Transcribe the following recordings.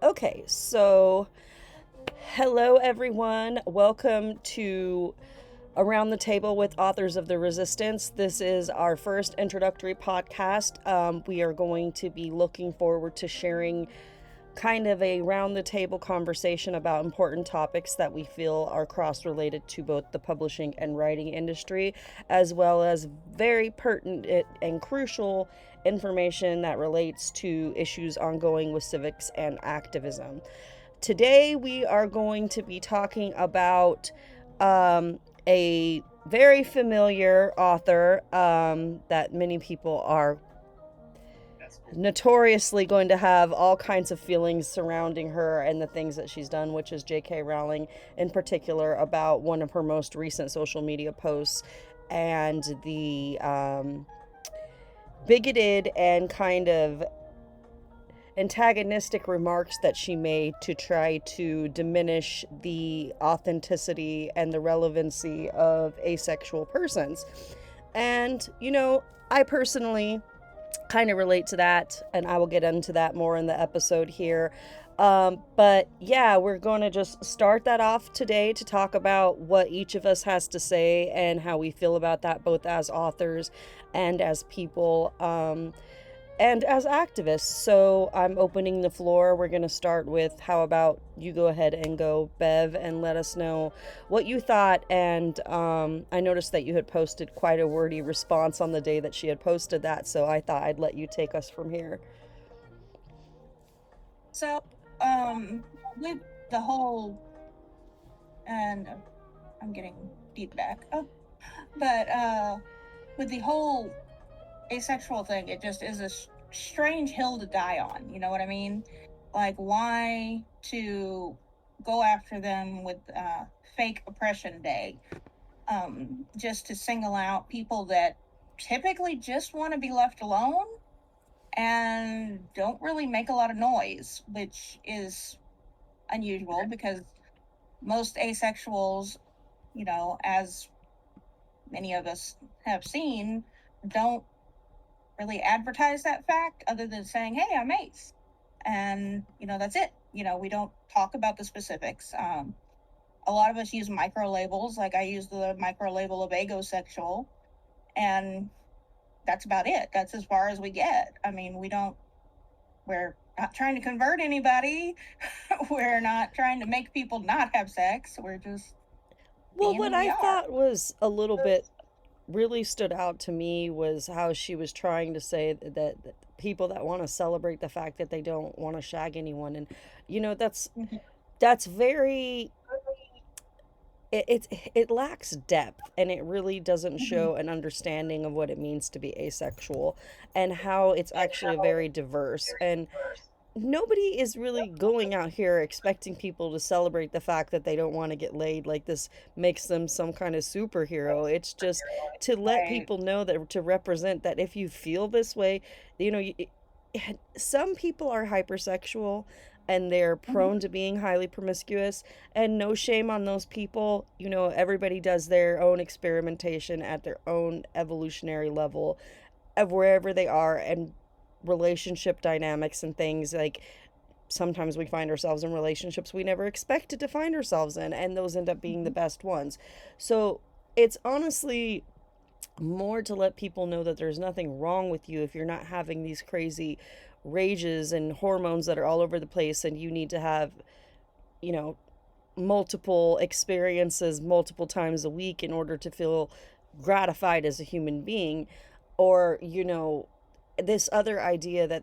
Okay, so hello everyone. Welcome to Around the Table with Authors of the Resistance. This is our first introductory podcast. We are going to be looking forward to sharing kind of a round the table conversation about important topics that we feel are cross related to both the publishing and writing industry, as well as very pertinent and crucial information that relates to issues ongoing with civics and activism. Today, we are going to be talking about a very familiar author that many people are notoriously going to have all kinds of feelings surrounding her and the things that she's done, which is J.K. Rowling, in particular, about one of her most recent social media posts and the bigoted and kind of antagonistic remarks that she made to try to diminish the authenticity and the relevancy of asexual persons. And, I personally kind of relate to that, and I will get into that more in the episode here. But yeah, we're going to just start that off today to talk about what each of us has to say and how we feel about that, both as authors and as people. And as activists. So I'm opening the floor. We're going to start with how about you go ahead and go, Bev, and let us know what you thought. And I noticed that you had posted quite a wordy response on the day that she had posted that. So I thought I'd let you take us from here. So, with the whole, and I'm getting feedback, but with the whole asexual thing, it just is a strange hill to die on. You know what I mean? Like, why to go after them with fake oppression day? Just to single out people that typically just want to be left alone and don't really make a lot of noise, which is unusual because most asexuals, as many of us have seen, don't really advertise that fact other than saying, hey, I'm ace. And, that's it. We don't talk about the specifics. A lot of us use micro labels, like I use the micro label of agosexual, and that's about it. That's as far as we get. I mean, we're not trying to convert anybody. We're not trying to make people not have sex. We're just Well, being what who we I are. thought was a little bit really stood out to me was how she was trying to say that people that want to celebrate the fact that they don't want to shag anyone. And, that's Mhm. very it lacks depth, and it really doesn't Mhm. show an understanding of what it means to be asexual and how it's actually very diverse. And nobody is really going out here expecting people to celebrate the fact that they don't want to get laid, like this makes them some kind of superhero. It's just to let Right. people know that, to represent that if you feel this way, you know you, some people are hypersexual and they're Mhm. prone to being highly promiscuous, and no shame on those people. Everybody does their own experimentation at their own evolutionary level of wherever they are, and relationship dynamics and things like sometimes we find ourselves in relationships we never expected to find ourselves in, and those end up being the Mhm. best ones. So it's honestly more to let people know that there's nothing wrong with you if you're not having these crazy rages and hormones that are all over the place, and you need to have, you know, multiple experiences multiple times a week in order to feel gratified as a human being. Or, this other idea that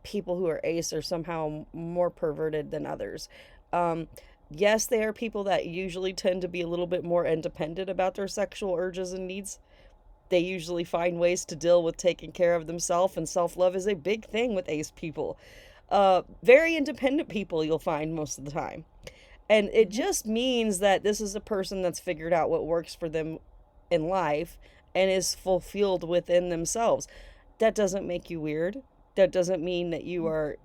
people who are ace are somehow more perverted than others. Um, yes, they are people that usually tend to be a little bit more independent about their sexual urges and needs. They usually find ways to deal with taking care of themselves, and self love is a big thing with ace people. Very independent people, you'll find most of the time. And it Mhm. just means that this is a person that's figured out what works for them in life and is fulfilled within themselves. That doesn't make you weird. That doesn't mean that you are,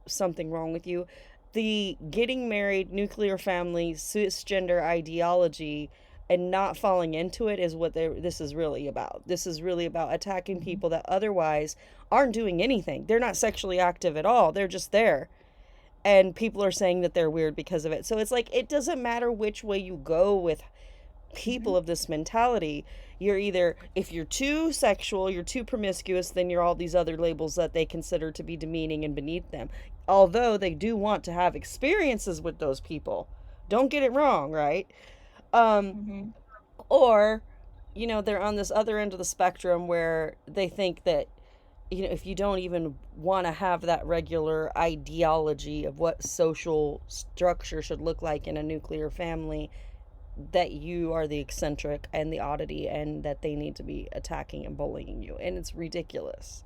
something wrong with you. The getting married, nuclear family, cisgender ideology and not falling into it is what this is really about. This is really about attacking people that otherwise aren't doing anything. They're not sexually active at all. They're just there. and people are saying that they're weird because of it. So it's like, it doesn't matter which way you go with Mm-hmm. people of this mentality. You're either, if you're too sexual, you're too promiscuous, then you're all these other labels that they consider to be demeaning and beneath them. Although they do want to have experiences with those people. Don't get it wrong, right? Um, Mm-hmm. or, they're on this other end of the spectrum where they think that, if you don't even want to have that regular ideology of what social structure should look like in a nuclear family, that you are the eccentric and the oddity, and that they need to be attacking and bullying you. And it's ridiculous.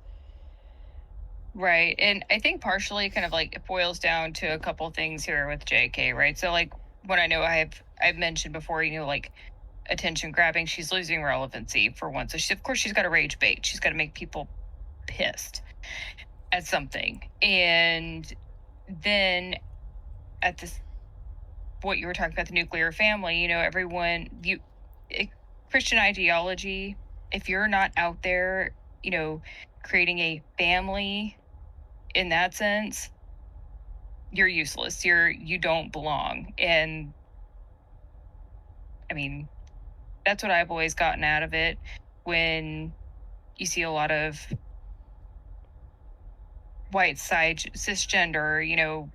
Right. And I think partially kind of like it boils down to a couple things here with JK, right? So like what I know I've mentioned before, like attention grabbing, she's losing relevancy for one. So of course she's got to rage bait. She's got to make people pissed at something. And then at this, what you were talking about, the nuclear family, everyone, Christian ideology, if you're not out there, creating a family in that sense, you're useless. You don't belong. And I mean, that's what I've always gotten out of it when you see a lot of white side cisgender,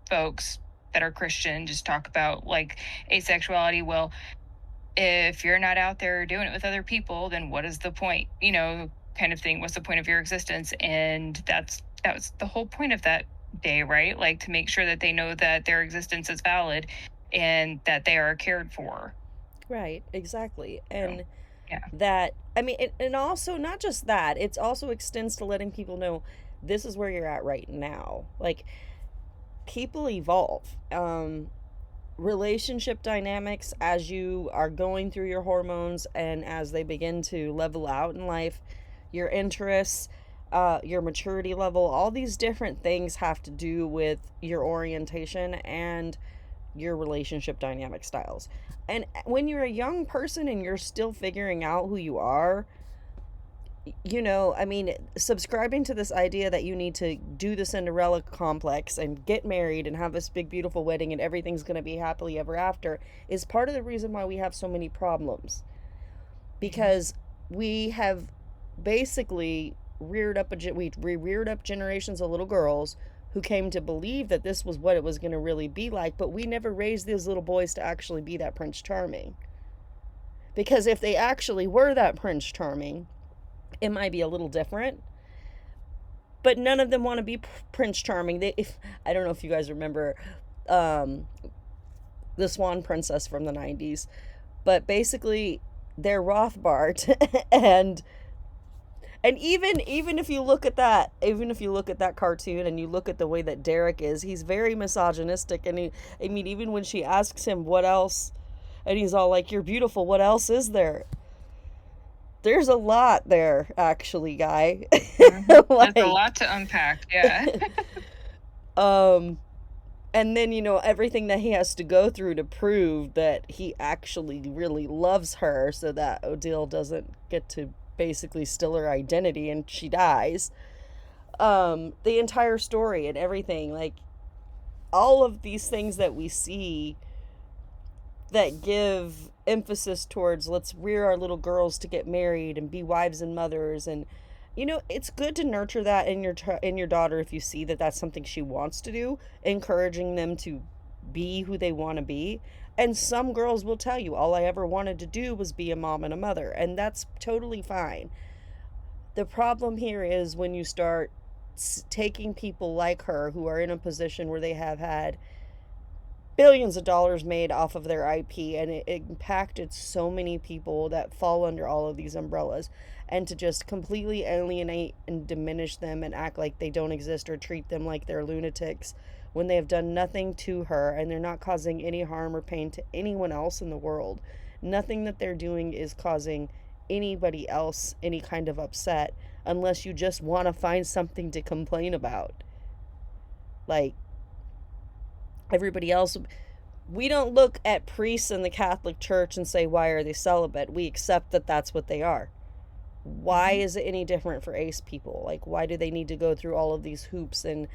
folks that are Christian just talk about like asexuality. Well, if you're not out there doing it with other people, then what is the point? Kind of thing. What's the point of your existence? And that was the whole point of that day, right? Like to make sure that they know that their existence is valid and that they are cared for. Right, exactly. And So, yeah. that, I mean, and also not just that, it's also extends to letting people know this is where you're at right now. Like, people evolve. Relationship dynamics, as you are going through your hormones and as they begin to level out in life, your interests, your maturity level, all these different things have to do with your orientation and your relationship dynamic styles. And when you're a young person and you're still figuring out who you are, I mean, subscribing to this idea that you need to do the Cinderella complex and get married and have this big, beautiful wedding and everything's going to be happily ever after is part of the reason why we have so many problems. Because we have basically we reared up generations of little girls who came to believe that this was what it was going to really be like, but we never raised these little boys to actually be that Prince Charming. Because if they actually were that Prince Charming, it might be a little different, but none of them want to be Prince Charming. I don't know if you guys remember um, the Swan Princess from the 90s, but basically they're Rothbart and even if you look at that cartoon and you look at the way that Derek is, he's very misogynistic. And I mean, even when she asks him what else, and he's all like, "You're beautiful, what else is there?" There's a lot there, actually, guy. Mm-hmm. That's a Like, lot to unpack. Yeah. um, and then, everything that he has to go through to prove that he actually really loves her so that Odile doesn't get to basically steal her identity and she dies. The entire story and everything, like, all of these things that we see that give emphasis towards let's rear our little girls to get married and be wives and mothers. And it's good to nurture that in your daughter if you see that that's something she wants to do, encouraging them to be who they want to be. And some girls will tell you, all I ever wanted to do was be a mom and a mother, and that's totally fine. The problem here is when you start taking people like her who are in a position where they have had billions of dollars made off of their IP, and it impacted so many people that fall under all of these umbrellas, and to just completely alienate and diminish them and act like they don't exist or treat them like they're lunatics when they have done nothing to her and they're not causing any harm or pain to anyone else in the world. Nothing that they're doing is causing anybody else any kind of upset unless you just want to find something to complain about. Like, everybody else, we don't look at priests in the Catholic Church and say, why are they celibate? We accept that that's what they are. Why is it any different for ace people? Like, why do they need to go through all of these hoops and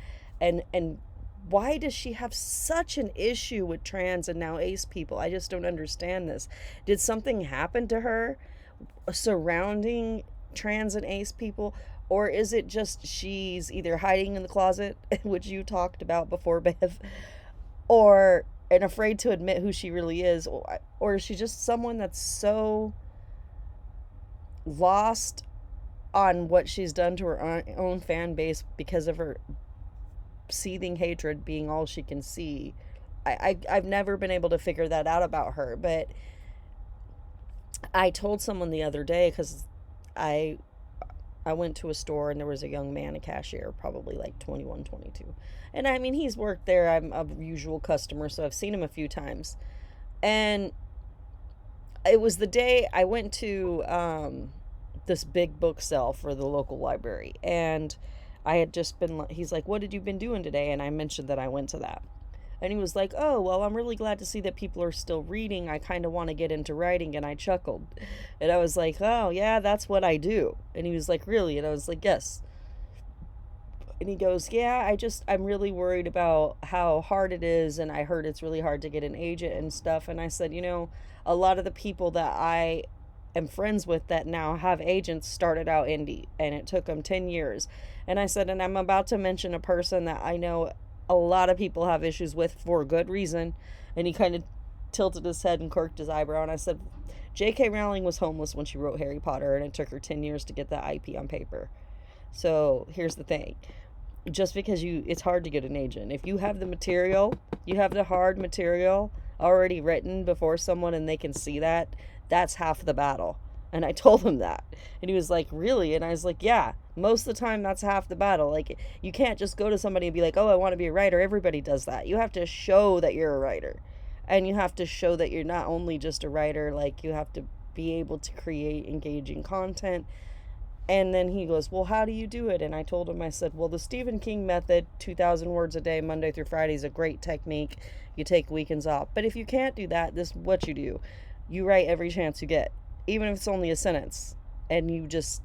why does she have such an issue with trans and now ace people? I just don't understand this. Did something happen to her surrounding trans and ace people? Or is it just she's either hiding in the closet, which you talked about before, Bev, or and afraid to admit who she really is, or is she just someone that's so lost on what she's done to her own fan base because of her seething hatred being all she can see? I've never been able to figure that out about her, but I told someone the other day because I I went to a store and there was a young man, a cashier, probably like 21, 22. And I mean, he's worked there. I'm a usual customer, so I've seen him a few times. And it was the day I went to this big book sale for the local library. And I had just been, he's like, "What did you been doing today?" And I mentioned that I went to that. And he was like, "Oh, well, I'm really glad to see that people are still reading. I kind of want to get into writing." And I chuckled. And I was like, "Oh, yeah, that's what I do." And he was like, "Really?" And I was like, "Yes." And he goes, "Yeah, I'm really worried about how hard it is. And I heard it's really hard to get an agent and stuff." And I said, a lot of the people that I am friends with that now have agents started out indie and it took them 10 years. And I said, and I'm about to mention a person that I know a lot of people have issues with for a good reason. And he kind of tilted his head and quirked his eyebrow. And I said, J.K. Rowling was homeless when she wrote Harry Potter, and it took her 10 years to get that IP on paper. So here's the thing. Just because it's hard to get an agent. If you have the material, you have the hard material already written before someone and they can see that, that's half the battle. And I told him that. And he was like, "Really?" And I was like, "Yeah, most of the time that's half the battle. Like, you can't just go to somebody and be like, 'Oh, I want to be a writer.' Everybody does that. You have to show that you're a writer. And you have to show that you're not only just a writer, like, you have to be able to create engaging content." And then he goes, "Well, how do you do it?" And I told him, I said, "Well, the Stephen King method, 2,000 words a day, Monday through Friday, is a great technique. You take weekends off. But if you can't do that, this is what you do. You write every chance you get, even if it's only a sentence, and you just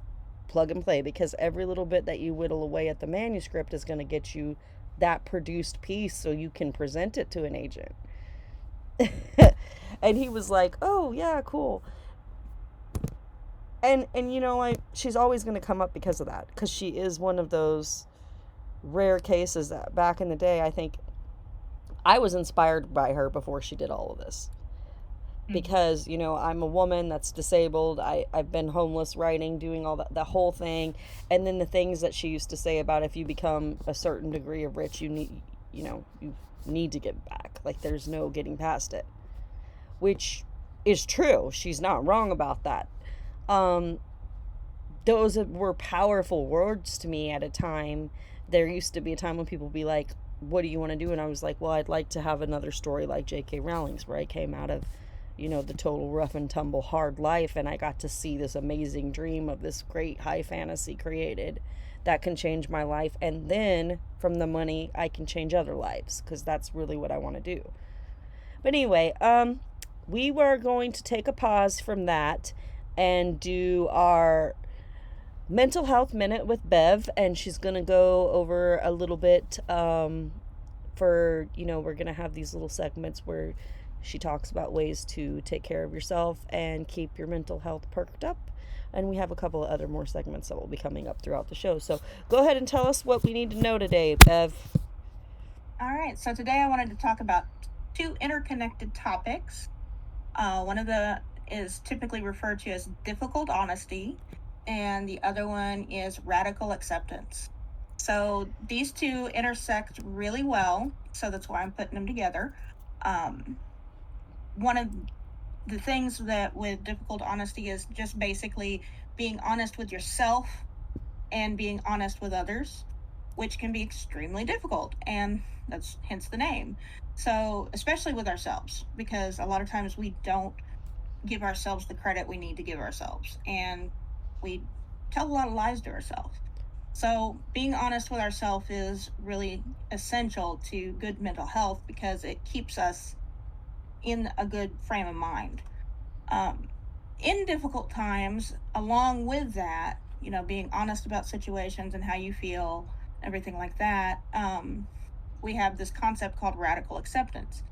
plug and play, because every little bit that you whittle away at the manuscript is going to get you that produced piece so you can present it to an agent." And he was like, "Oh, yeah, cool." And like, she's always going to come up because of that, because she is one of those rare cases that back in the day, I think I was inspired by her before she did all of this, because I'm a woman that's disabled. I've been homeless, writing, doing all that, the whole thing. And then the things that she used to say about, if you become a certain degree of rich, you need to give back, like there's no getting past it, which is true. She's not wrong about that. um those were powerful words to me at a time. There used to be a time when people would be like, "What do you want to do?" And I was like, "Well, I'd like to have another story like J.K. Rowling's, where I came out of, the total rough and tumble hard life, and I got to see this amazing dream of this great high fantasy created that can change my life. And then from the money, I can change other lives, because that's really what I want to do." But anyway, we were going to take a pause from that and do our mental health minute with Bev, and she's gonna go over a little bit. We're gonna have these little segments where she talks about ways to take care of yourself and keep your mental health perked up. And we have a couple of other more segments that will be coming up throughout the show. So go ahead and tell us what we need to know today, Bev. All right, so today I wanted to talk about two interconnected topics. One of the is typically referred to as difficult honesty, and the other one is radical acceptance. So these two intersect really well, so that's why I'm putting them together. One of the things that with difficult honesty is just basically being honest with yourself and being honest with others, which can be extremely difficult, and that's hence the name. So especially with ourselves, because a lot of times we don't give ourselves the credit we need to give ourselves, and we tell a lot of lies to ourselves. So being honest with ourselves is really essential to good mental health, because it keeps us in a good frame of mind. In difficult times, along with that, being honest about situations and how you feel, everything like that, we have this concept called radical acceptance.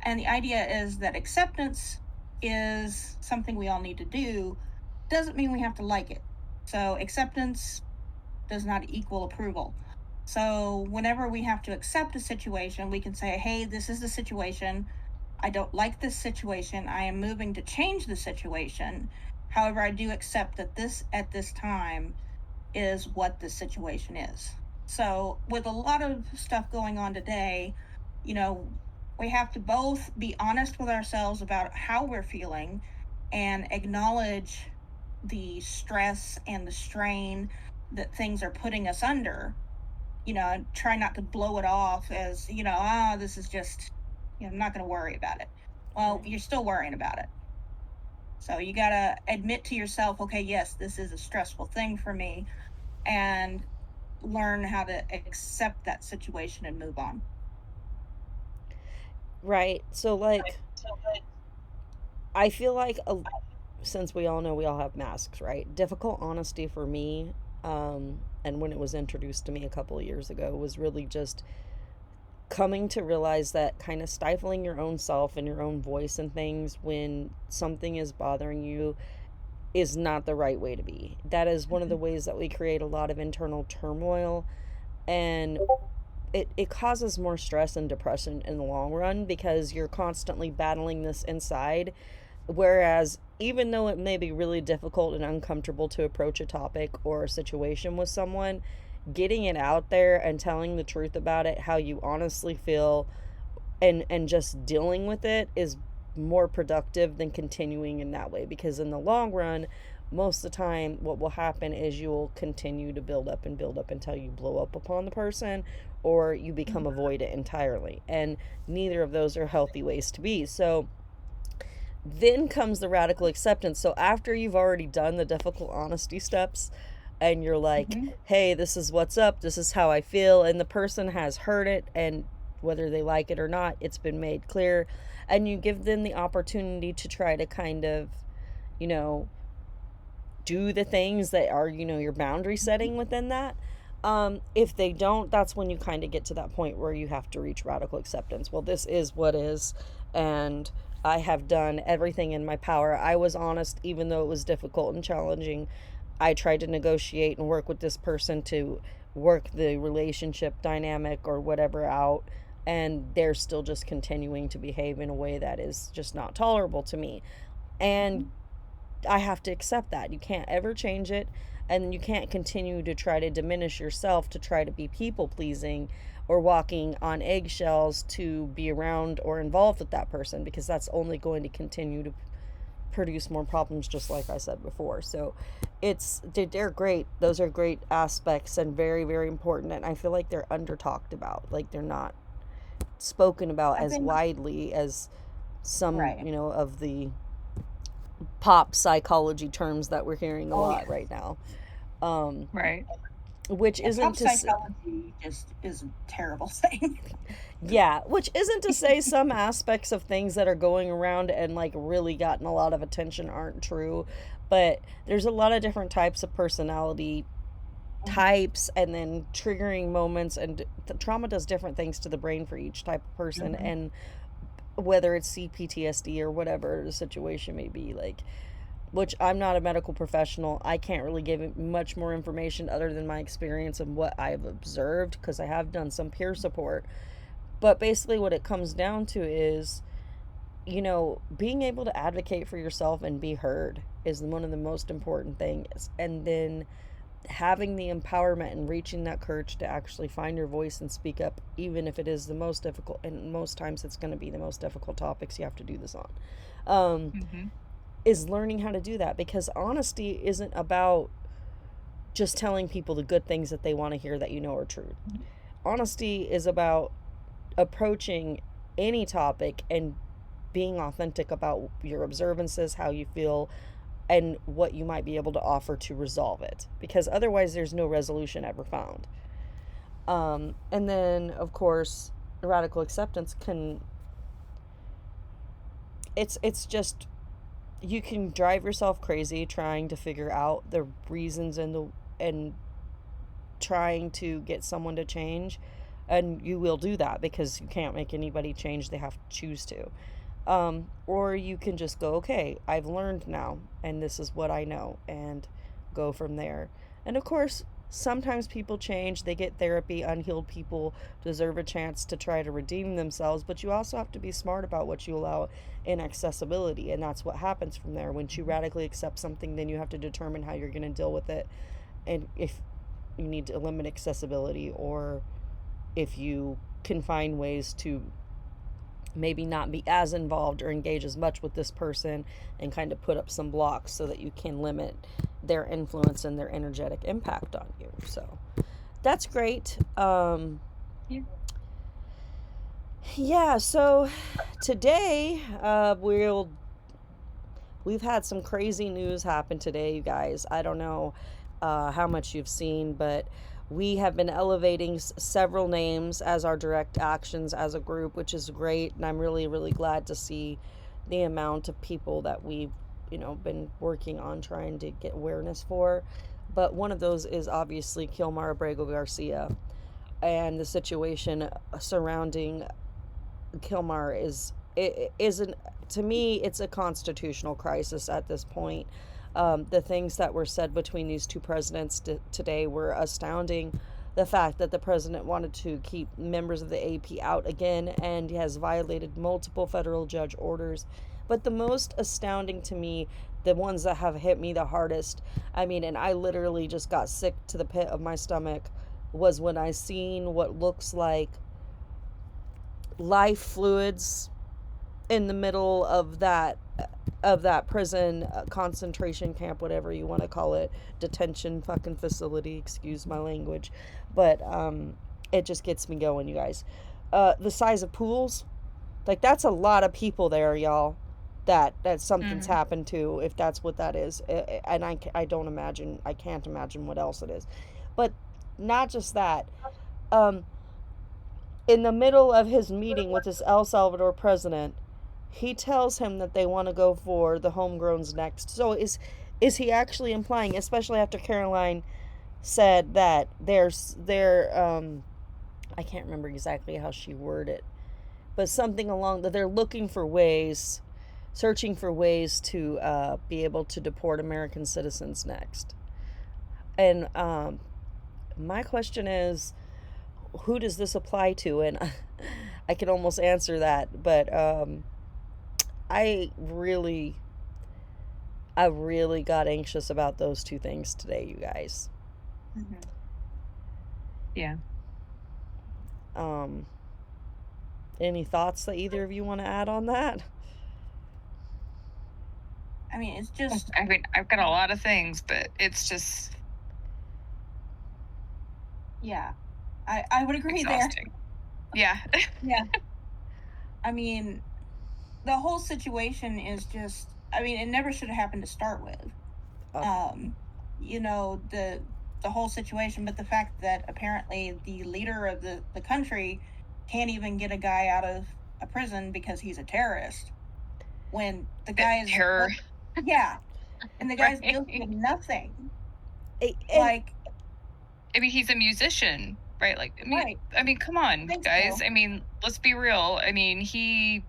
And the idea is that acceptance is something we all need to do, doesn't mean we have to like it. So acceptance does not equal approval. So whenever we have to accept a situation, we can say, hey, this is the situation. I don't like this situation. I am moving to change the situation. However, I do accept that this at this time is what the situation is. So, with a lot of stuff going on today, you know, we have to both be honest with ourselves about how we're feeling and acknowledge the stress and the strain that things are putting us under, and try not to blow it off as, this is just, I'm not going to worry about it. Well, you're still worrying about it. So you got to admit to yourself, okay, yes, this is a stressful thing for me, and learn how to accept that situation and move on. Right. So, like, I feel like since we all know we all have masks, right? Difficult honesty for me, and when it was introduced to me a couple of years ago, was really just coming to realize that kind of stifling your own self and your own voice and things when something is bothering you is not the right way to be. That is one of the ways that we create a lot of internal turmoil, and it causes more stress and depression in the long run because you're constantly battling this inside. Whereas, even though it may be really difficult and uncomfortable to approach a topic or a situation with someone, getting it out there and telling the truth about it, how you honestly feel, and just dealing with it is more productive than continuing in that way, because in the long run, most of the time what will happen is you'll continue to build up and build up until you blow up upon the person, or you become avoidant entirely, and neither of those are healthy ways to be. So then comes the radical acceptance. So after you've already done the difficult honesty steps and you're like, hey, this is what's up, this is how I feel, and the person has heard it, and whether they like it or not, it's been made clear, and you give them the opportunity to try to kind of, you know, do the things that are, your boundary setting within that. If they don't, that's when you kind of get to that point where you have to reach radical acceptance. Well, this is what is, and I have done everything in my power. I was honest, even though it was difficult and challenging. I tried to negotiate and work with this person to work the relationship dynamic or whatever out, and they're still just continuing to behave in a way that is just not tolerable to me. And I have to accept that. You can't ever change it, and you can't continue to try to diminish yourself to try to be people pleasing or walking on eggshells to be around or involved with that person, because that's only going to continue to produce more problems, just like I said before. So they're great. Those are great aspects and very, very important, and I feel like they're under talked about. Like, they're not spoken about as widely as some, Right. Of the pop psychology terms that we're hearing a lot right now. Right. Which isn't Pop to psychology just is a terrible thing. yeah, which isn't to say some aspects of things that are going around and like really gotten a lot of attention aren't true, but there's a lot of different types of personality types, and then triggering moments, and trauma does different things to the brain for each type of person, and whether it's CPTSD or whatever the situation may be, like, which I'm not a medical professional. I can't really give much more information other than my experience and what I've observed, because I have done some peer support. But basically what it comes down to is, being able to advocate for yourself and be heard is one of the most important things. And then having the empowerment and reaching that courage to actually find your voice and speak up, even if it is the most difficult, and most times it's going to be the most difficult topics you have to do this on, is learning how to do that, because honesty isn't about just telling people the good things that they want to hear that are true. Honesty is about approaching any topic and being authentic about your observances, how you feel, and what you might be able to offer to resolve it, because otherwise there's no resolution ever found. And then, of course, radical acceptance it's just, you can drive yourself crazy trying to figure out the reasons and trying to get someone to change, and you will do that because you can't make anybody change, they have to choose to. Or you can just go, okay, I've learned now, and this is what I know, and go from there. And of course, sometimes people change, they get therapy. Unhealed people deserve a chance to try to redeem themselves, but you also have to be smart about what you allow in accessibility, and that's what happens from there. Once you radically accept something, then you have to determine how you're going to deal with it, and if you need to limit accessibility, or if you can find ways to maybe not be as involved or engage as much with this person, and kind of put up some blocks so that you can limit their influence and their energetic impact on you. So that's great. Yeah. Yeah, so today we've had some crazy news happen today, you guys. I don't know how much you've seen, but we have been elevating several names as our direct actions as a group, which is great. And I'm really, really glad to see the amount of people that we've, been working on trying to get awareness for. But one of those is obviously Kilmar Abrego Garcia, and the situation surrounding Kilmar isn't, to me, it's a constitutional crisis at this point. The things that were said between these two presidents today were astounding. The fact that the president wanted to keep members of the AP out again and has violated multiple federal judge orders. But the most astounding to me, the ones that have hit me the hardest, I mean, and I literally just got sick to the pit of my stomach, was when I seen what looks like life fluids in the middle of that prison, concentration camp, whatever you want to call it, detention fucking facility, excuse my language, but it just gets me going, you guys. The size of pools, like, that's a lot of people there, y'all, that something's happened to, if that's what that is. And I can't imagine what else it is. But not just that, in the middle of his meeting with this El Salvador president, he tells him that they want to go for the homegrowns next. So is he actually implying, especially after Caroline said that I can't remember exactly how she worded it, but something along that they're looking for ways, searching for ways to be able to deport American citizens next. And my question is, who does this apply to? And I can almost answer that, but I really got anxious about those two things today, you guys. Yeah. Any thoughts that either of you want to add on that? I mean, it's just. I mean, I've got a lot of things, but it's just. Yeah, I would agree exhausting. There. Yeah. Yeah. I mean, the whole situation is just. I mean, it never should have happened to start with. Okay. The whole situation, but the fact that apparently the leader of the country can't even get a guy out of a prison because he's a terrorist, when the guy is terror. Yeah, and the guy's guilty of nothing. I mean, he's a musician, right? Like, I mean, come on, guys. So. I mean, let's be real. I mean, he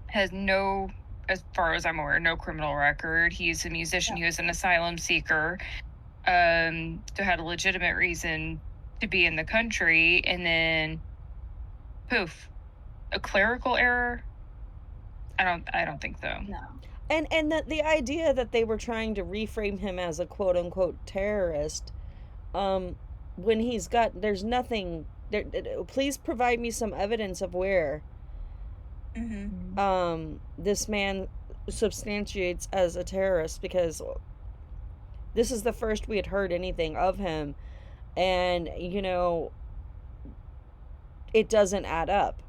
has no, as far as I'm aware, no criminal record. He's a musician. Yeah. He was an asylum seeker, so had a legitimate reason to be in the country, and then poof, a clerical error. I don't think so. No. And the idea that they were trying to reframe him as a quote unquote terrorist, when he's got, there's nothing there. Please provide me some evidence of where this man substantiates as a terrorist, because this is the first we had heard anything of him, and it doesn't add up.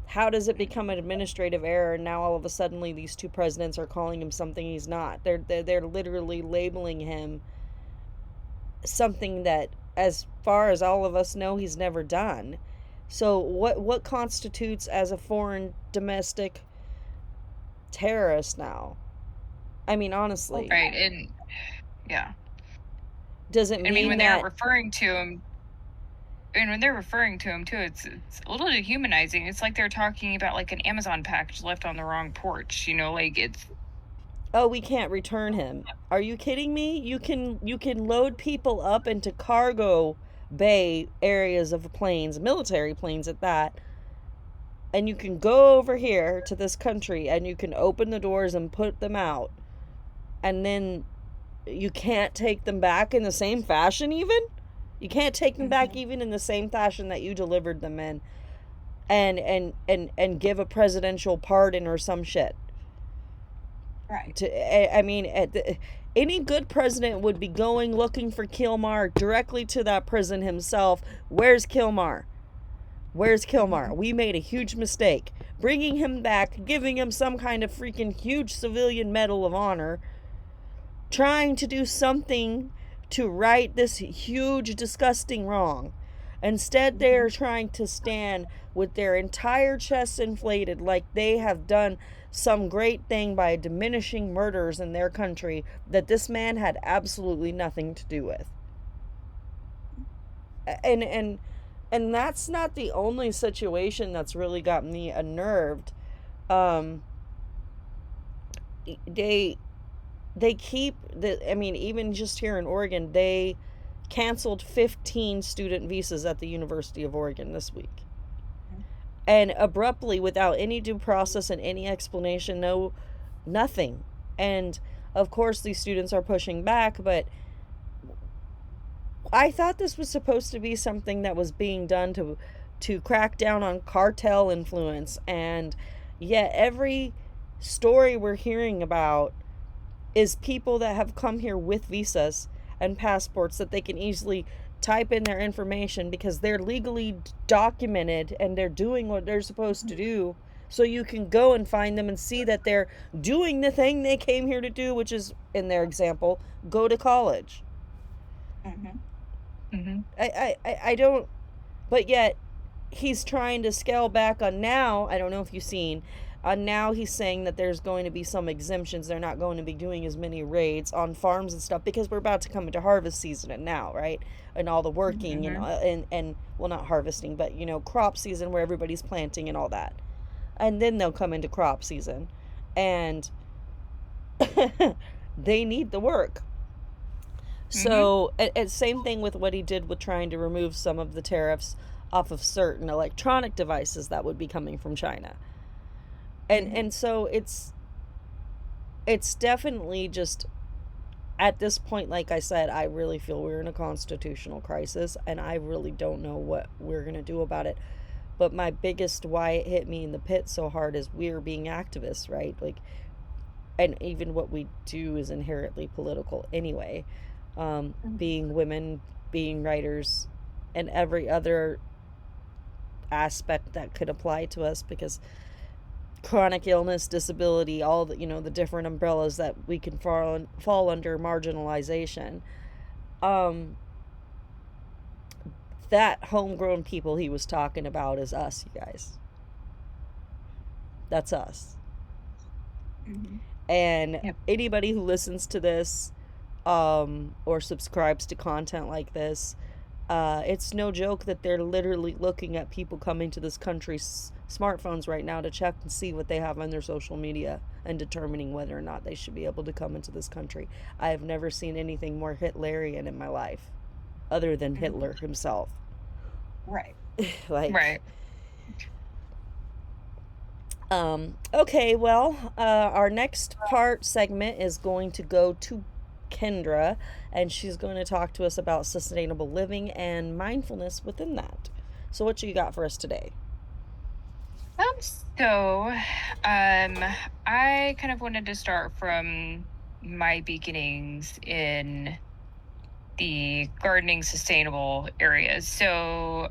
How does it become an administrative error, and now all of a sudden these two presidents are calling him something he's not? They're literally labeling him something that, as far as all of us know, he's never done. So what constitutes as a foreign domestic terrorist now? I mean, honestly. Right, and yeah. Does it mean when that... they're referring to him, and when they're referring to him too, it's a little dehumanizing. It's like they're talking about like an Amazon package left on the wrong porch. Like it's. Oh, we can't return him. Are you kidding me? You can load people up into cargo bay areas of planes, military planes at that, and you can go over here to this country and you can open the doors and put them out. And then you can't take them back in the same fashion even? You can't take them back even in the same fashion that you delivered them in, and give a presidential pardon or some shit. Right. I mean, any good president would be going looking for Kilmar directly to that prison himself. Where's Kilmar? Where's Kilmar? We made a huge mistake. Bringing him back, giving him some kind of freaking huge civilian medal of honor, trying to do something to right this huge, disgusting wrong. Instead, they are trying to stand with their entire chests inflated like they have done some great thing by diminishing murders in their country that this man had absolutely nothing to do with. And that's not the only situation that's really got me unnerved. They keep even just here in Oregon, they canceled 15 student visas at the University of Oregon this week. And abruptly, without any due process and any explanation, nothing. And of course these students are pushing back, but I thought this was supposed to be something that was being done to crack down on cartel influence, and yet every story we're hearing about is people that have come here with visas and passports that they can easily type in their information because they're legally documented and they're doing what they're supposed to do. So you can go and find them and see that they're doing the thing they came here to do, which is, in their example, go to college. I don't, but yet he's trying to scale back on now. I don't know if you've seen, now he's saying that there's going to be some exemptions. They're not going to be doing as many raids on farms and stuff because we're about to come into harvest season and now, right? And all the working and well, not harvesting, but crop season where everybody's planting and all that. And then they'll come into crop season and they need the work. So, same thing with what he did with trying to remove some of the tariffs off of certain electronic devices that would be coming from China. And so it's definitely just, at this point, like I said, I really feel we're in a constitutional crisis, and I really don't know what we're going to do about it. But my biggest why it hit me in the pit so hard is we're being activists, right? And even what we do is inherently political anyway. Being women, being writers, and every other aspect that could apply to us, because chronic illness, disability, all the the different umbrellas that we can fall under marginalization. That homegrown people he was talking about is us, you guys. That's us. And anybody who listens to this or subscribes to content like this, it's no joke that they're literally looking at people coming to this country's smartphones right now to check and see what they have on their social media and determining whether or not they should be able to come into this country. I have never seen anything more Hitlerian in my life, other than Hitler himself. Right. Right. Okay, well, our next segment is going to go to Kindra, and she's going to talk to us about sustainable living and mindfulness within that. So what you got for us today? I kind of wanted to start from my beginnings in the gardening sustainable areas. So,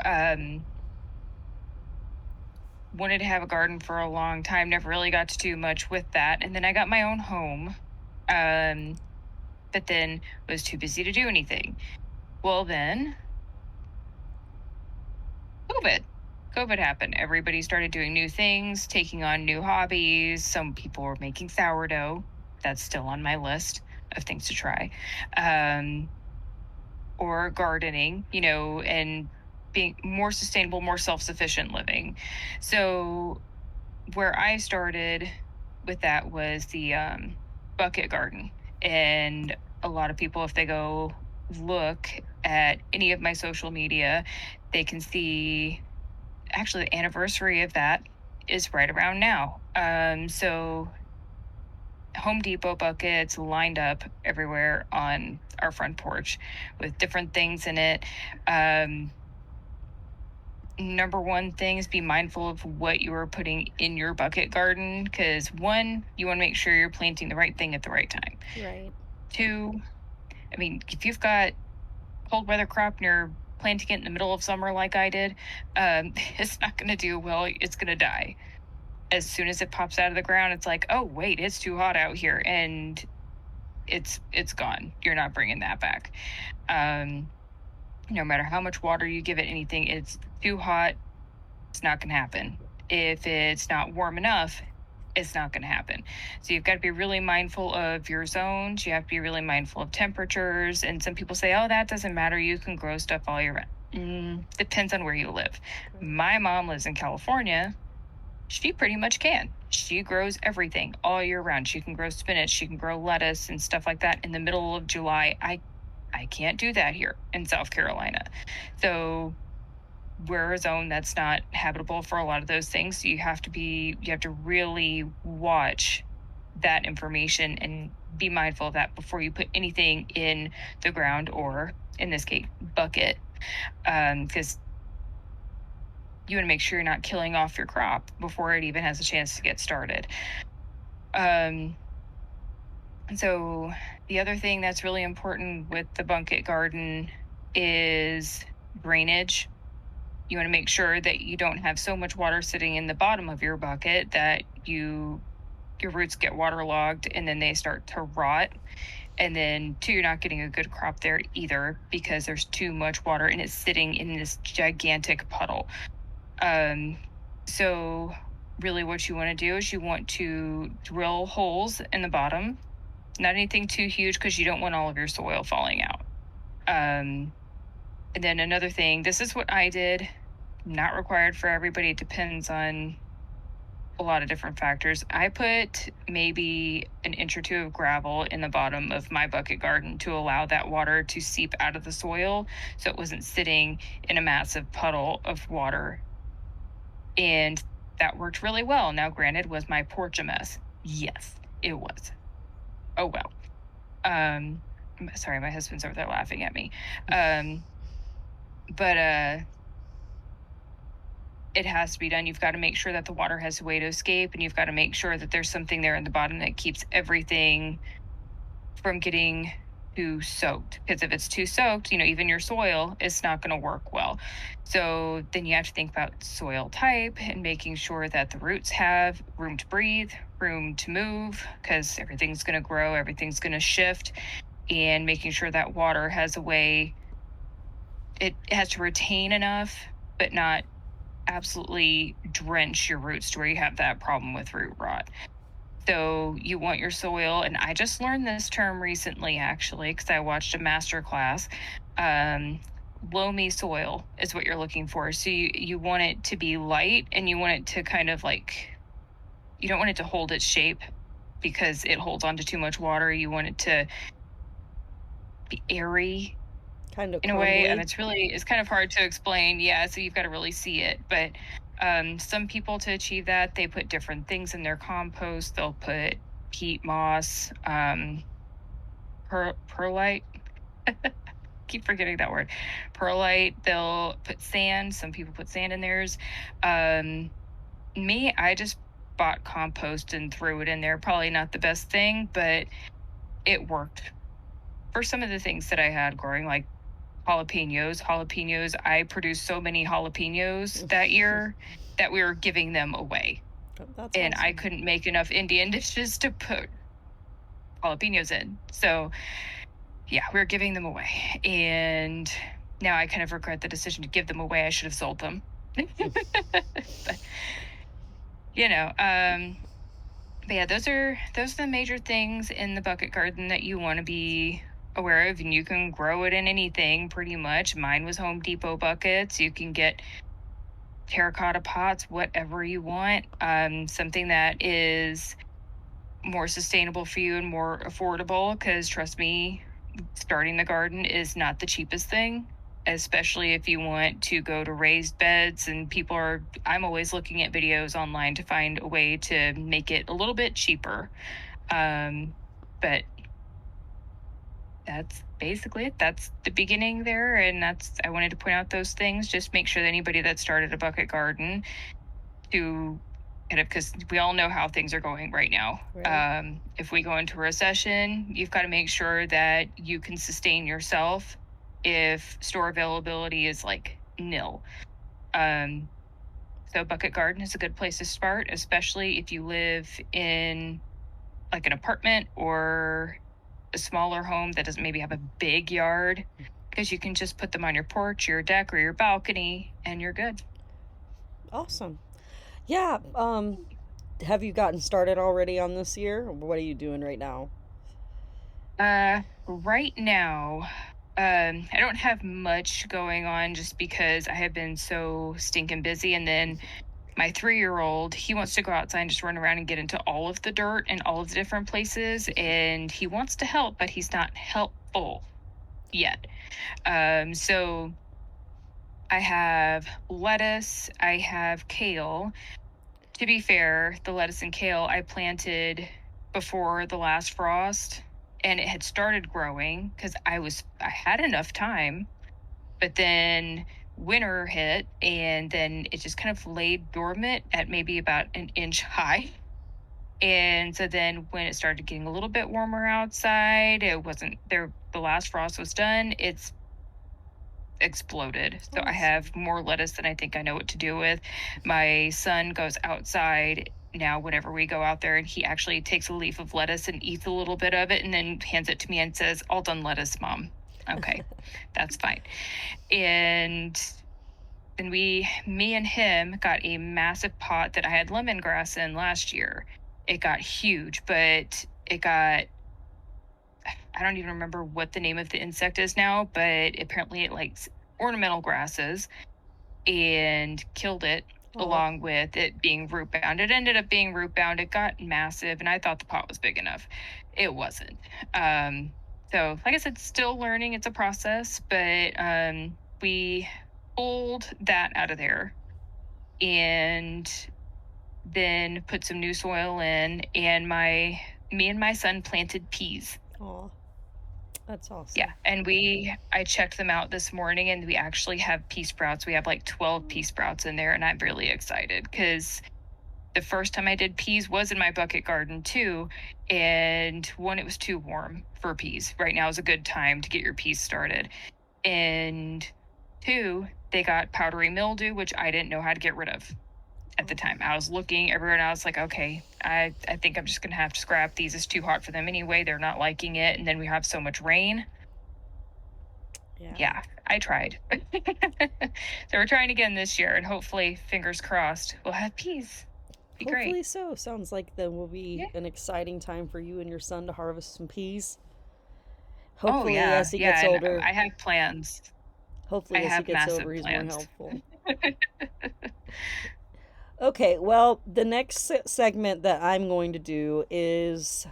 wanted to have a garden for a long time, never really got to do much with that. And then I got my own home, but then was too busy to do anything. Well, then COVID happened. Everybody started doing new things, taking on new hobbies. Some people were making sourdough. That's still on my list of things to try. Or gardening, and being more sustainable, more self-sufficient living. So where I started with that was the bucket garden. And a lot of people, if they go look at any of my social media, they can see actually the anniversary of that is right around now. So Home Depot buckets lined up everywhere on our front porch with different things in it. Number one thing is be mindful of what you are putting in your bucket garden, because one, you want to make sure you're planting the right thing at the right time. Right. Two, I mean, if you've got cold weather crop and you're planting it in the middle of summer like I did, it's not going to do well. It's going to die. As soon as it pops out of the ground, it's like, oh wait, it's too hot out here, and it's gone. You're not bringing that back. No matter how much water you give it, anything, it's too hot, it's not going to happen. If it's not warm enough, it's not going to happen. So you've got to be really mindful of your zones. You have to be really mindful of temperatures. And some people say, oh, that doesn't matter. You can grow stuff all year round. Depends on where you live. My mom lives in California. She pretty much can. She grows everything all year round. She can grow spinach. She can grow lettuce and stuff like that in the middle of July. I can't do that here in South Carolina. So we're a zone that's not habitable for a lot of those things. So you have to really watch that information and be mindful of that before you put anything in the ground, or in this case, bucket, because you want to make sure you're not killing off your crop before it even has a chance to get started. So the other thing that's really important with the bucket garden is drainage. You want to make sure that you don't have so much water sitting in the bottom of your bucket that your roots get waterlogged and then they start to rot. And then two, you're not getting a good crop there either, because there's too much water and it's sitting in this gigantic puddle. So really what you want to do is you want to drill holes in the bottom, not anything too huge because you don't want all of your soil falling out. And then another thing, this is what I did, not required for everybody. It depends on a lot of different factors. I put maybe an inch or two of gravel in the bottom of my bucket garden to allow that water to seep out of the soil, so it wasn't sitting in a massive puddle of water. And that worked really well. Now, granted, was my porch a mess? Yes, it was. Oh well. Sorry, my husband's over there laughing at me. But it has to be done. You've got to make sure that the water has a way to escape, and you've got to make sure that there's something there in the bottom that keeps everything from getting too soaked. Because if it's too soaked, even your soil is not going to work well. So then you have to think about soil type and making sure that the roots have room to breathe, room to move, because everything's going to grow, everything's going to shift, and making sure that water has a way, it has to retain enough, but not absolutely drench your roots to where you have that problem with root rot. So you want your soil, and I just learned this term recently, actually, because I watched a master class. Loamy soil is what you're looking for. So you want it to be light, and you want it to kind of you don't want it to hold its shape because it holds on to too much water. You want it to be airy, Kind of in a way. crumbly. It's kind of hard to explain. Yeah, so you've got to really see it. But some people, to achieve that, they put different things in their compost. They'll put peat moss, perlite. Keep forgetting that word. Perlite. They'll put sand. Some people put sand in theirs. Me, I just bought compost and threw it in there. Probably not the best thing, but it worked for some of the things that I had growing, like jalapenos. I produced so many jalapenos that year that we were giving them away. That's And awesome. I couldn't make enough Indian dishes to put jalapenos in. So yeah, we were giving them away. And now I kind of regret the decision to give them away. I should have sold them. But, but yeah, those are the major things in the bucket garden that you want to be aware of, and you can grow it in anything pretty much. Mine was Home Depot buckets. You can get terracotta pots, whatever you want. Something that is more sustainable for you and more affordable, because trust me, starting the garden is not the cheapest thing, especially if you want to go to raised beds. And I'm always looking at videos online to find a way to make it a little bit cheaper. But that's basically it. That's the beginning there. And I wanted to point out those things. Just make sure that anybody that started a bucket garden to kind of, because we all know how things are going right now. Right. If we go into a recession, you've got to make sure that you can sustain yourself if store availability is like nil. So bucket garden is a good place to start, especially if you live in like an apartment or a smaller home that doesn't maybe have a big yard, because you can just put them on your porch, your deck, or your balcony, and you're good. Awesome. Yeah. Have you gotten started already on this year? Or what are you doing right now? Right now, I don't have much going on just because I have been so stinking busy. And then my 3-year-old, he wants to go outside and just run around and get into all of the dirt and all of the different places. And he wants to help, but he's not helpful yet. So I have lettuce, I have kale. To be fair, the lettuce and kale I planted before the last frost, and it had started growing because I had enough time, but then winter hit, and then it just kind of laid dormant at maybe about an inch high. And so then when it started getting a little bit warmer outside, it wasn't there. The last frost was done. It's exploded. So I Awesome. have more lettuce than I think I know what to do with. My son goes outside now whenever we go out there, and he actually takes a leaf of lettuce and eats a little bit of it and then hands it to me and says, "All done lettuce, Mom." Okay, that's fine. And then me and him got a massive pot that I had lemongrass in last year. It got huge, but I don't even remember what the name of the insect is now, but apparently it likes ornamental grasses and killed it, Oh. along with it being root bound. It ended up being root bound. It got massive, and I thought the pot was big enough. It wasn't. So, like I said, still learning. It's a process, but we pulled that out of there and then put some new soil in, and me and my son planted peas. Oh, that's awesome. Yeah, and I checked them out this morning, and we actually have pea sprouts. We have like 12 pea sprouts in there, and I'm really excited because the first time I did peas was in my bucket garden too. And one, it was too warm for peas. Right now is a good time to get your peas started. And two, they got powdery mildew, which I didn't know how to get rid of at the time. I was looking everywhere, and I was like, okay, I think I'm just gonna have to scrap these. It's too hot for them anyway. They're not liking it. And then we have so much rain. Yeah, I tried. So we're trying again this year, and hopefully, fingers crossed, we'll have peas. Be Hopefully great. so. Sounds like that will be an exciting time for you and your son to harvest some peas. Hopefully, Yeah, as he gets older. I have plans. Hopefully, I as he have gets massive older, he's plans. more helpful. Okay, well, the next segment that I'm going to do is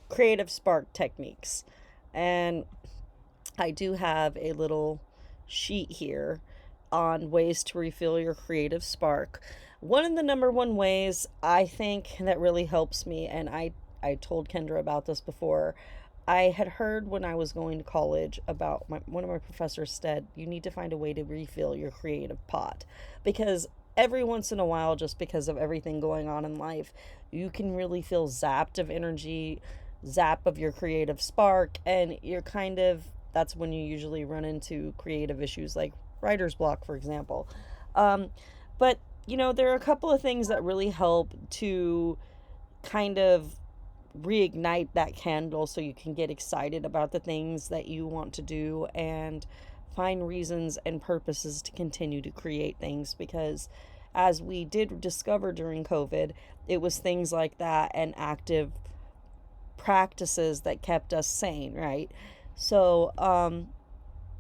creative spark techniques. And I do have a little sheet here on ways to refill your creative spark. One of the number one ways I think that really helps me, and I told Kendra about this before. I had heard when I was going to college about one of my professors said you need to find a way to refill your creative pot, because every once in a while, just because of everything going on in life, you can really feel zapped of energy, zap of your creative spark, and you're kind of that's when you usually run into creative issues like writer's block, for example. But there are a couple of things that really help to kind of reignite that candle so you can get excited about the things that you want to do and find reasons and purposes to continue to create things, because as we did discover during COVID, it was things like that and active practices that kept us sane, right? So,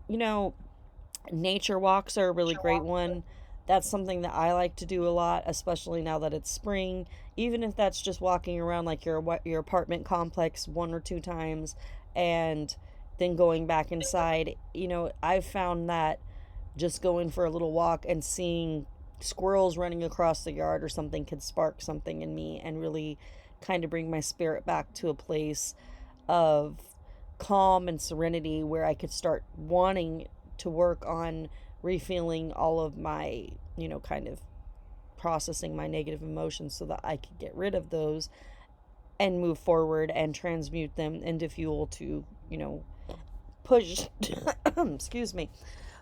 you know, nature walks are a really great one. That's something that I like to do a lot, especially now that it's spring. Even if that's just walking around like your apartment complex one or two times and then going back inside. I've found that just going for a little walk and seeing squirrels running across the yard or something could spark something in me and really kind of bring my spirit back to a place of calm and serenity where I could start wanting to work on refilling all of my, kind of processing my negative emotions so that I could get rid of those and move forward and transmute them into fuel to, push excuse me,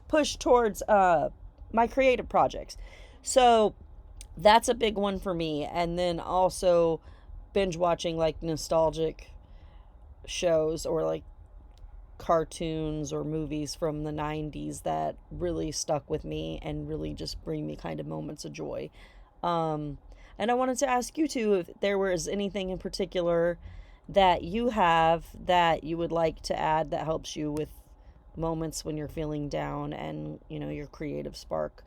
push towards my creative projects. So that's a big one for me. And then also binge watching like nostalgic shows or like cartoons or movies from the 90s that really stuck with me and really just bring me kind of moments of joy. Um, and I wanted to ask you too if there was anything in particular that you have that you would like to add that helps you with moments when you're feeling down and, your creative spark.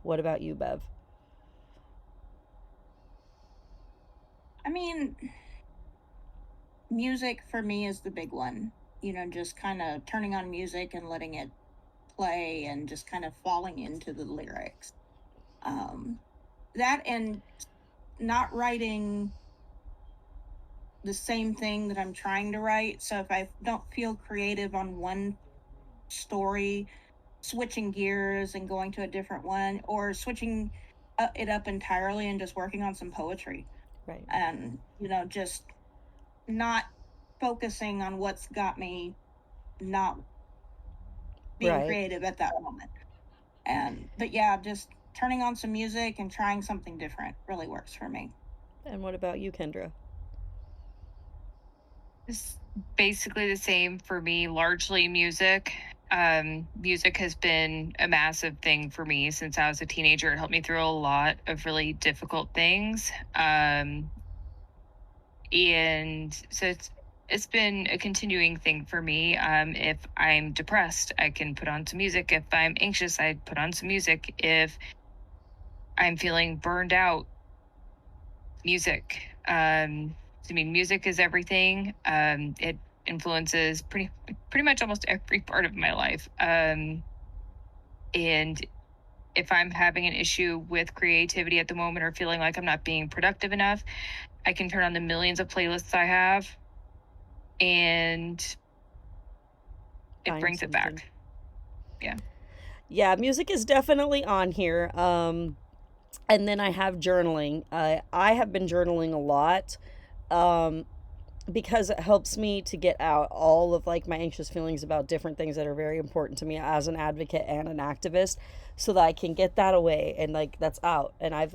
What about you, Bev? I mean, music for me is the big one. Just kind of turning on music and letting it play and just kind of falling into the lyrics. That and not writing the same thing that I'm trying to write. So if I don't feel creative on one story, switching gears and going to a different one, or switching it up entirely and just working on some poetry. Right. And, just not focusing on what's got me not being Right. creative at that moment. But yeah, just turning on some music and trying something different really works for me. And what about you, Kendra? It's basically the same for me, largely music. Music has been a massive thing for me since I was a teenager. It helped me through a lot of really difficult things. And so it's been a continuing thing for me. If I'm depressed, I can put on some music. If I'm anxious, I put on some music. If I'm feeling burned out, music. Music is everything. It influences pretty much almost every part of my life. And if I'm having an issue with creativity at the moment or feeling like I'm not being productive enough, I can turn on the millions of playlists I have and it Find brings it something. back. Yeah. Yeah, music is definitely on here. And then I have journaling. I have been journaling a lot. Um, because it helps me to get out all of like my anxious feelings about different things that are very important to me as an advocate and an activist so that I can get that away and like that's out. And I've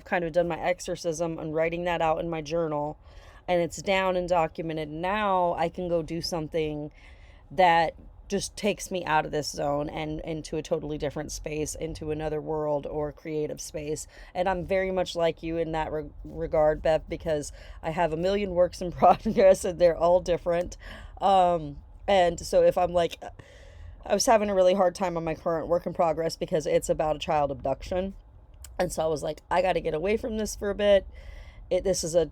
kind of done my exorcism and writing that out in my journal and it's down and documented. Now I can go do something that just takes me out of this zone and into a totally different space, into another world or creative space. And I'm very much like you in that regard, Bev, because I have a million works in progress and they're all different. And so if I'm like, I was having a really hard time on my current work in progress because it's about a child abduction. And so I was like, I got to get away from this for a bit. This is a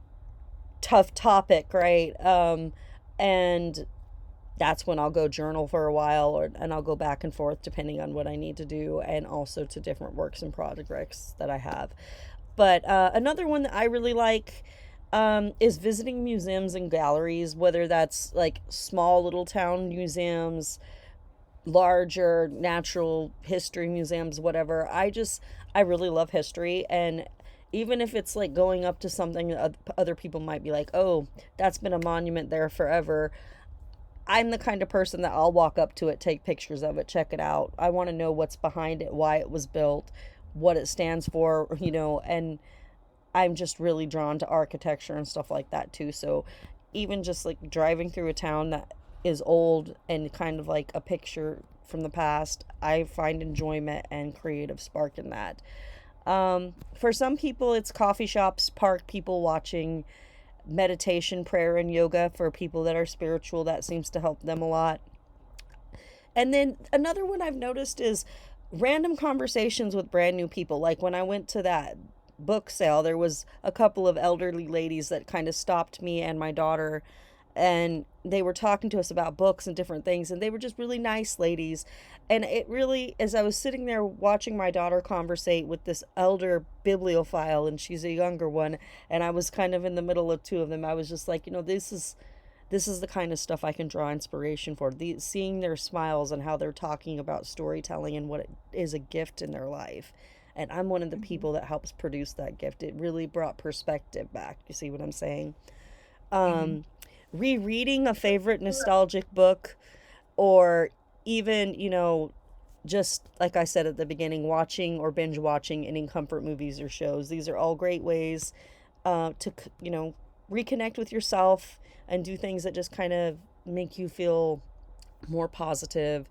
tough topic, right? And that's when I'll go journal for a while and I'll go back and forth depending on what I need to do and also to different works and projects that I have. But another one that I really like is visiting museums and galleries, whether that's like small little town museums, larger natural history museums, whatever. I really love history. And even if it's like going up to something that other people might be like, oh, that's been a monument there forever. I'm the kind of person that I'll walk up to it, take pictures of it, check it out. I want to know what's behind it, why it was built, what it stands for, and I'm just really drawn to architecture and stuff like that too. So even just like driving through a town that is old and kind of like a picture from the past, I find enjoyment and creative spark in that. For some people, it's coffee shops, park people watching meditation, prayer, and yoga for people that are spiritual. That seems to help them a lot. And then another one I've noticed is random conversations with brand new people. Like when I went to that book sale, there was a couple of elderly ladies that kind of stopped me and my daughter, and they were talking to us about books and different things, and they were just really nice ladies. And it really, as I was sitting there watching my daughter conversate with this elder bibliophile, and she's a younger one, and I was kind of in the middle of two of them, I was just like, this is the kind of stuff I can draw inspiration for. Seeing their smiles and how they're talking about storytelling and what it is a gift in their life. And I'm one of the people that helps produce that gift. It really brought perspective back. You see what I'm saying? Rereading a favorite nostalgic book, or even, just like I said at the beginning, watching or binge watching any comfort movies or shows. These are all great ways to, reconnect with yourself and do things that just kind of make you feel more positive,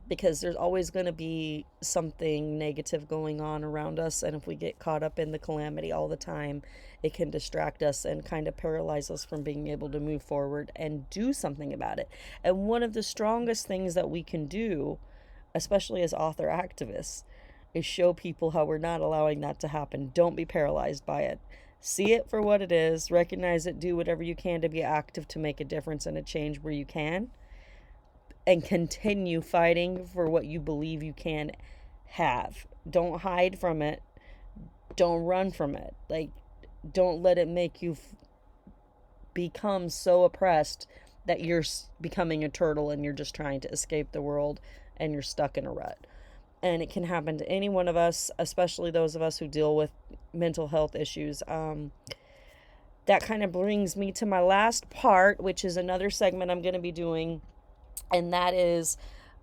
because there's always going to be something negative going on around us. And if we get caught up in the calamity all the time, it can distract us and kind of paralyze us from being able to move forward and do something about it. And one of the strongest things that we can do, especially as author activists, is show people how we're not allowing that to happen. Don't be paralyzed by it. See it for what it is, recognize it, do whatever you can to be active to make a difference and a change where you can, and continue fighting for what you believe you can have. Don't hide from it. Don't run from it. Like, don't let it make you become so oppressed that you're becoming a turtle and you're just trying to escape the world and you're stuck in a rut. And it can happen to any one of us, especially those of us who deal with mental health issues. That kind of brings me to my last part, which is another segment I'm going to be doing, and that is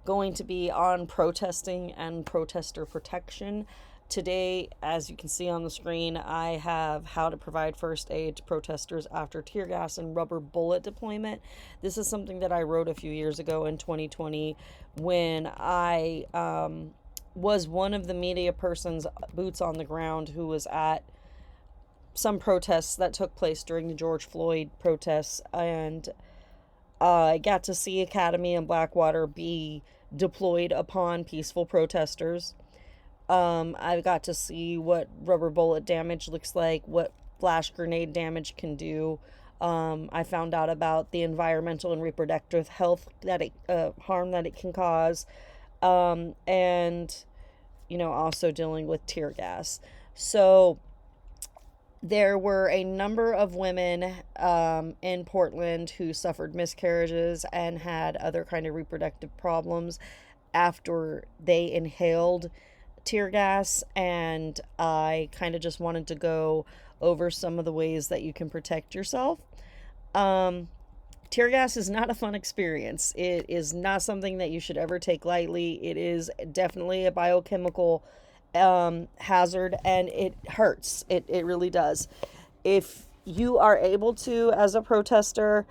going to be on protesting and protester protection. Today, as you can see on the screen, I have how to provide first aid to protesters after tear gas and rubber bullet deployment. This is something that I wrote a few years ago in 2020 when I was one of the media persons, boots on the ground, who was at some protests that took place during the George Floyd protests, and I got to see Academy and Blackwater be deployed upon peaceful protesters. I got to see what rubber bullet damage looks like, what flash grenade damage can do. I found out about the environmental and reproductive health harm that it can cause, and also dealing with tear gas. So there were a number of women in Portland who suffered miscarriages and had other kind of reproductive problems after they inhaled tear gas, and I kind of just wanted to go over some of the ways that you can protect yourself. Tear gas is not a fun experience. It is not something that you should ever take lightly. It is definitely a biochemical hazard, and it hurts. It really does. If you are able to, as a protester,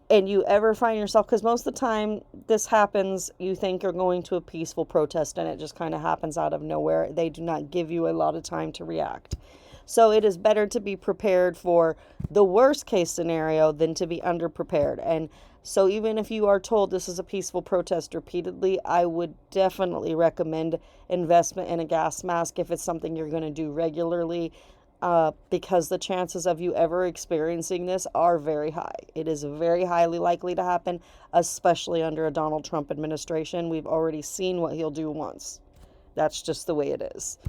and you ever find yourself, because most of the time this happens, you think you're going to a peaceful protest and it just kind of happens out of nowhere. They do not give you a lot of time to react. So it is better to be prepared for the worst case scenario than to be underprepared. And so even if you are told this is a peaceful protest repeatedly, I would definitely recommend investment in a gas mask if it's something you're going to do regularly, because the chances of you ever experiencing this are very high. It is very highly likely to happen, especially under a Donald Trump administration. We've already seen what he'll do once. That's just the way it is.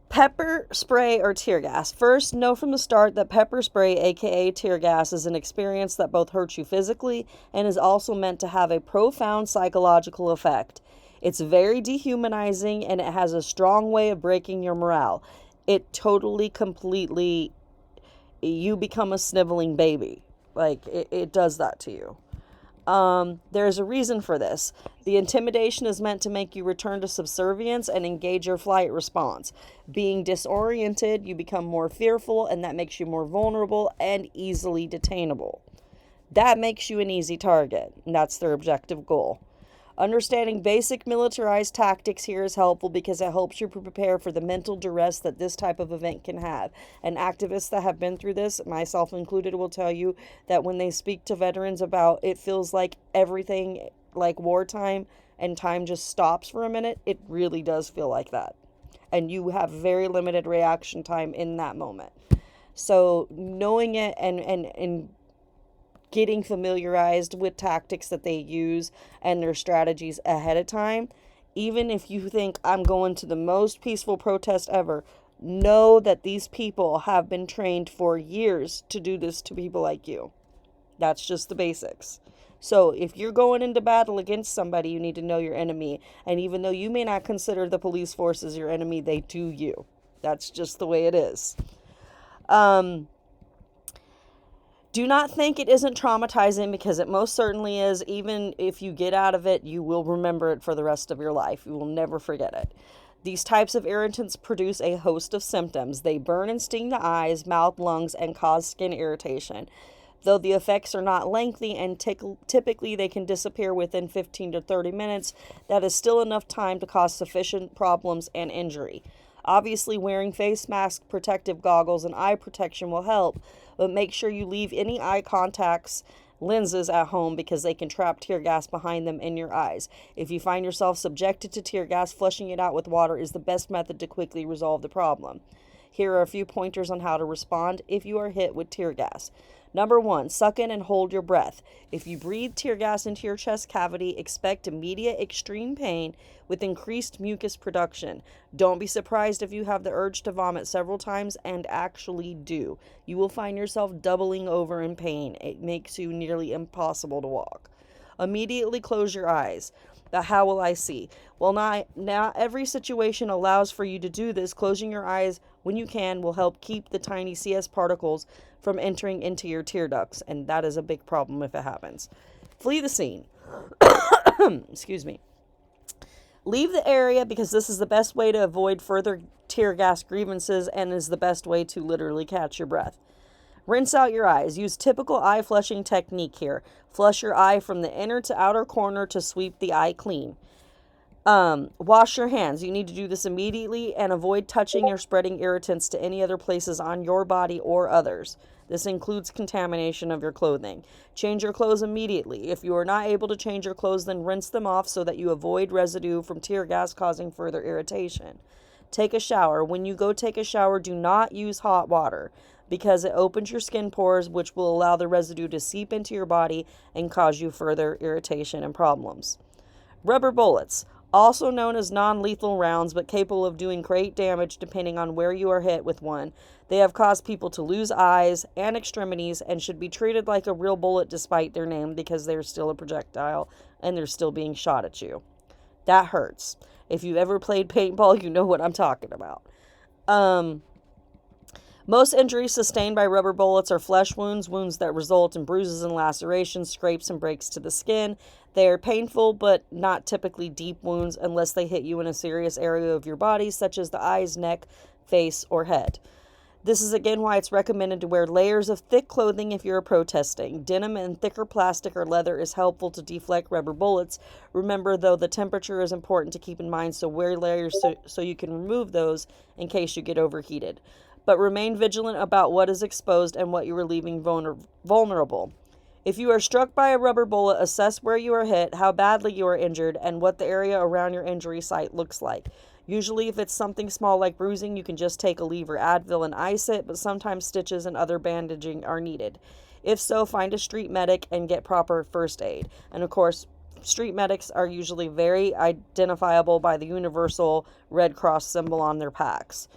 Pepper spray or tear gas. First, know from the start that pepper spray, aka tear gas, is an experience that both hurts you physically and is also meant to have a profound psychological effect. It's very dehumanizing, and it has a strong way of breaking your morale. It totally, completely, you become a sniveling baby. Like, it does that to you. There's a reason for this. The intimidation is meant to make you return to subservience and engage your flight response. Being disoriented, you become more fearful, and that makes you more vulnerable and easily detainable. That makes you an easy target, and that's their objective goal. Understanding basic militarized tactics here is helpful because it helps you prepare for the mental duress that this type of event can have. And activists that have been through this, myself included, will tell you that when they speak to veterans about it feels like everything like wartime and time just stops for a minute, it really does feel like that. And you have very limited reaction time in that moment. So knowing it and getting familiarized with tactics that they use and their strategies ahead of time, even if you think I'm going to the most peaceful protest ever, know that these people have been trained for years to do this to people like you. That's just the basics. So if you're going into battle against somebody, you need to know your enemy. And even though you may not consider the police force as your enemy, they do you. That's just the way it is. Do not think it isn't traumatizing, because it most certainly is. Even if you get out of it, you will remember it for the rest of your life. You will never forget it. These types of irritants produce a host of symptoms. They burn and sting the eyes, mouth, lungs, and cause skin irritation. Though the effects are not lengthy and typically they can disappear within 15 to 30 minutes, that is still enough time to cause sufficient problems and injury. Obviously, wearing face masks, protective goggles, and eye protection will help, but make sure you leave any eye contacts, lenses at home, because they can trap tear gas behind them in your eyes. If you find yourself subjected to tear gas, flushing it out with water is the best method to quickly resolve the problem. Here are a few pointers on how to respond if you are hit with tear gas. Number 1, suck in and hold your breath. If you breathe tear gas into your chest cavity, expect immediate extreme pain with increased mucus production. Don't be surprised if you have the urge to vomit several times, and actually do. You will find yourself doubling over in pain. It makes you nearly impossible to walk. Immediately close your eyes. But how will I see? Well, not every situation allows for you to do this. Closing your eyes when you can will help keep the tiny CS particles from entering into your tear ducts, and that is a big problem if it happens. Flee the scene. Excuse me. Leave the area, because this is the best way to avoid further tear gas grievances and is the best way to literally catch your breath. Rinse out your eyes. Use typical eye flushing technique here. Flush your eye from the inner to outer corner to sweep the eye clean. Wash your hands. You need to do this immediately and avoid touching or spreading irritants to any other places on your body or others. This includes contamination of your clothing. Change your clothes immediately. If you are not able to change your clothes, then rinse them off so that you avoid residue from tear gas causing further irritation. Take a shower. When you go take a shower, do not use hot water, because it opens your skin pores, which will allow the residue to seep into your body and cause you further irritation and problems. Rubber bullets, also known as non-lethal rounds, but capable of doing great damage depending on where you are hit with one. They have caused people to lose eyes and extremities and should be treated like a real bullet despite their name, because they're still a projectile and they're still being shot at you. That hurts. If you've ever played paintball, you know what I'm talking about. Most injuries sustained by rubber bullets are flesh wounds, wounds that result in bruises and lacerations, scrapes, and breaks to the skin. They are painful, but not typically deep wounds unless they hit you in a serious area of your body, such as the eyes, neck, face, or head. This is again why it's recommended to wear layers of thick clothing if you're protesting. Denim and thicker plastic or leather is helpful to deflect rubber bullets. Remember, though, the temperature is important to keep in mind, so wear layers so you can remove those in case you get overheated. But remain vigilant about what is exposed and what you are leaving vulnerable. If you are struck by a rubber bullet, assess where you are hit, how badly you are injured, and what the area around your injury site looks like. Usually, if it's something small like bruising, you can just take Aleve or Advil and ice it, but sometimes stitches and other bandaging are needed. If so, find a street medic and get proper first aid. And of course, street medics are usually very identifiable by the universal Red Cross symbol on their packs.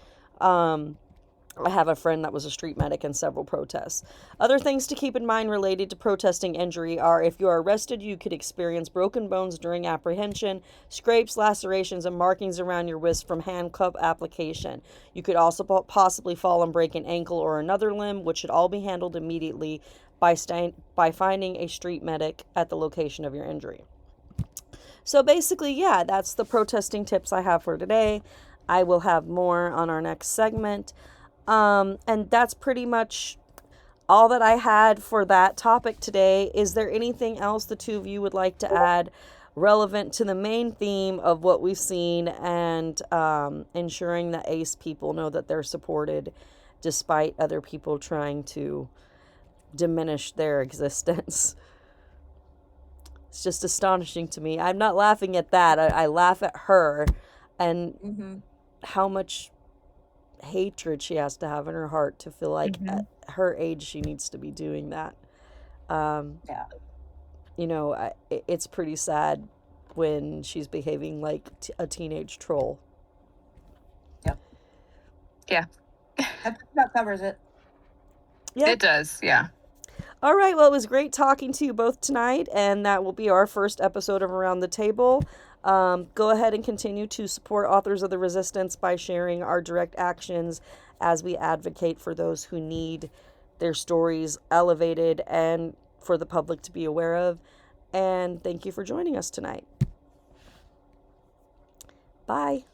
I have a friend that was a street medic in several protests. Other things to keep in mind related to protesting injury are: if you are arrested, you could experience broken bones during apprehension, scrapes, lacerations, and markings around your wrist from handcuff application. You could also possibly fall and break an ankle or another limb, which should all be handled immediately by finding a street medic at the location of your injury. So basically, yeah, that's the protesting tips I have for today. I will have more on our next segment. And that's pretty much all that I had for that topic today. Is there anything else the two of you would like to add relevant to the main theme of what we've seen, and ensuring that ACE people know that they're supported despite other people trying to diminish their existence. It's just astonishing to me. I'm not laughing at that. I laugh at her and how much hatred she has to have in her heart to feel like at her age she needs to be doing that. Yeah. You know, it's pretty sad when she's behaving like a teenage troll. Yep. Yeah. That covers it. Yeah. It does, yeah. All right, well, it was great talking to you both tonight, and that will be our first episode of Around the Table. Go ahead and continue to support Authors of the Resistance by sharing our direct actions as we advocate for those who need their stories elevated and for the public to be aware of. And thank you for joining us tonight. Bye.